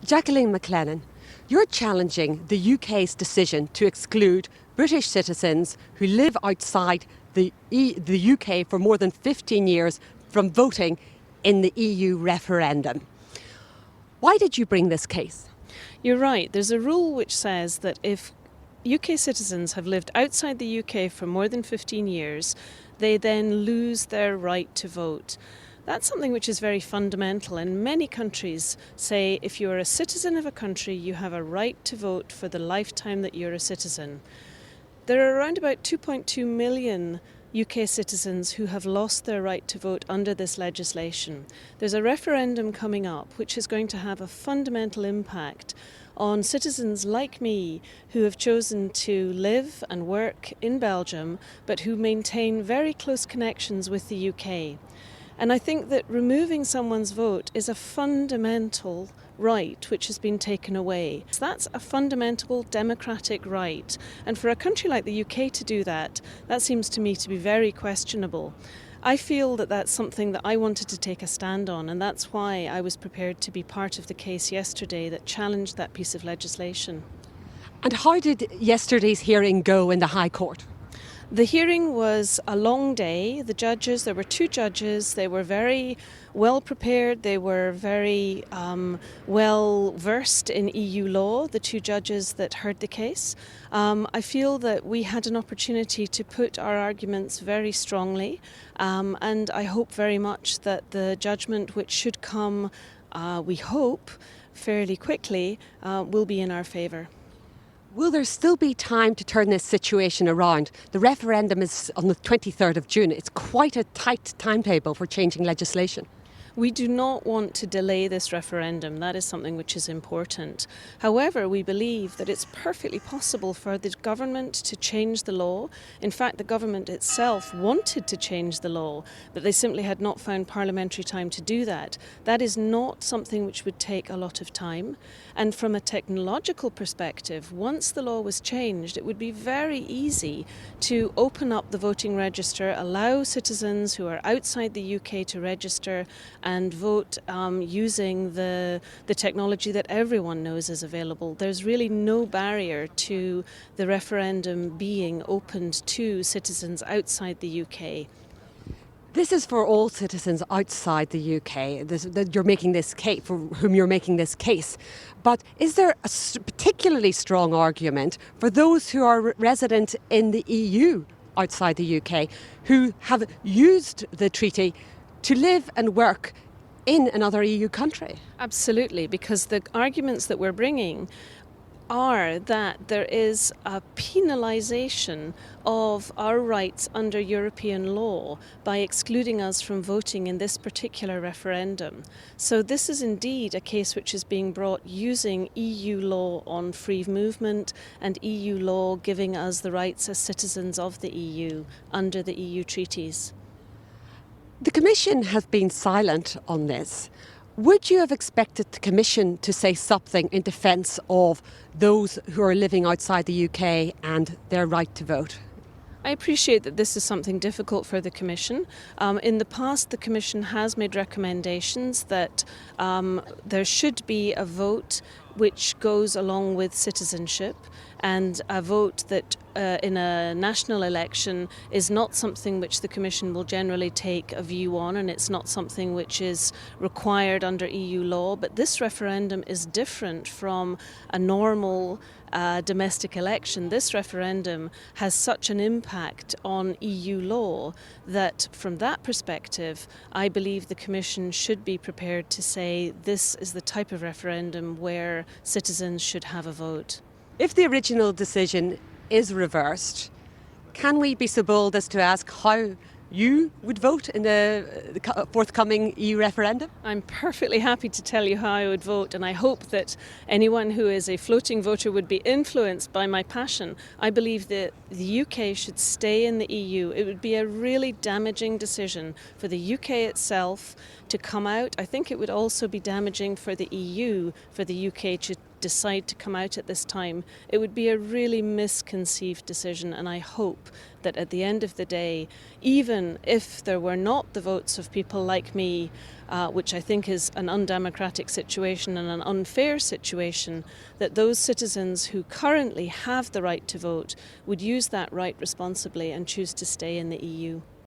Jacquelyn MacLennan, you're challenging the UK's decision to exclude British citizens who live outside the UK for more than 15 years from voting in the EU referendum. Why did you bring this case? You're right. There's a rule which says that if UK citizens have lived outside the UK for more than 15 years, they then lose their right to vote. That's something which is very fundamental, and many countries say if you're a citizen of a country, you have a right to vote for the lifetime that you're a citizen. There are around about 2.2 million UK citizens who have lost their right to vote under this legislation. There's a referendum coming up which is going to have a fundamental impact on citizens like me who have chosen to live and work in Belgium but who maintain very close connections with the UK. And I think that removing someone's vote is a fundamental right which has been taken away. So that's a fundamental democratic right. And for a country like the UK to do that, that seems to me to be very questionable. I feel that that's something that I wanted to take a stand on, and that's why I was prepared to be part of the case yesterday that challenged that piece of legislation. And how did yesterday's hearing go in the High Court? The hearing was a long day. There were two judges, they were very well prepared, they were very well versed in EU law, the two judges that heard the case. I feel that we had an opportunity to put our arguments very strongly, and I hope very much that the judgment which should come, we hope, fairly quickly, will be in our favour. Will there still be time to turn this situation around? The referendum is on the 23rd of June. It's quite a tight timetable for changing legislation. We do not want to delay this referendum. That is something which is important. However, we believe that it's perfectly possible for the government to change the law. In fact, the government itself wanted to change the law, but they simply had not found parliamentary time to do that. That is not something which would take a lot of time. And from a technological perspective, once the law was changed, it would be very easy to open up the voting register, allow citizens who are outside the UK to register and vote using the technology that everyone knows is available. There's really no barrier to the referendum being opened to citizens outside the UK. This is for all citizens outside the UK. You're making this case, for whom you're making this case. But is there a particularly strong argument for those who are resident in the EU outside the UK who have used the treaty to live and work in another EU country? Absolutely, because the arguments that we're bringing are that there is a penalisation of our rights under European law by excluding us from voting in this particular referendum. So this is indeed a case which is being brought using EU law on free movement and EU law giving us the rights as citizens of the EU under the EU treaties. The Commission has been silent on this. Would you have expected the Commission to say something in defence of those who are living outside the UK and their right to vote? I appreciate that this is something difficult for the Commission. In the past, the Commission has made recommendations that there should be a vote which goes along with citizenship, and a vote that in a national election is not something which the Commission will generally take a view on, and it's not something which is required under EU law. But this referendum is different from a normal domestic election. This referendum has such an impact on EU law that from that perspective, I believe the Commission should be prepared to say this is the type of referendum where citizens should have a vote. If the original decision is reversed, can we be so bold as to ask how you would vote in the forthcoming EU referendum? I'm perfectly happy to tell you how I would vote, and I hope that anyone who is a floating voter would be influenced by my passion. I believe that the UK should stay in the EU. It would be a really damaging decision for the UK itself to come out. I think it would also be damaging for the EU, for the UK to decide to come out at this time, it would be a really misconceived decision, and I hope that at the end of the day, even if there were not the votes of people like me, which I think is an undemocratic situation and an unfair situation, that those citizens who currently have the right to vote would use that right responsibly and choose to stay in the EU.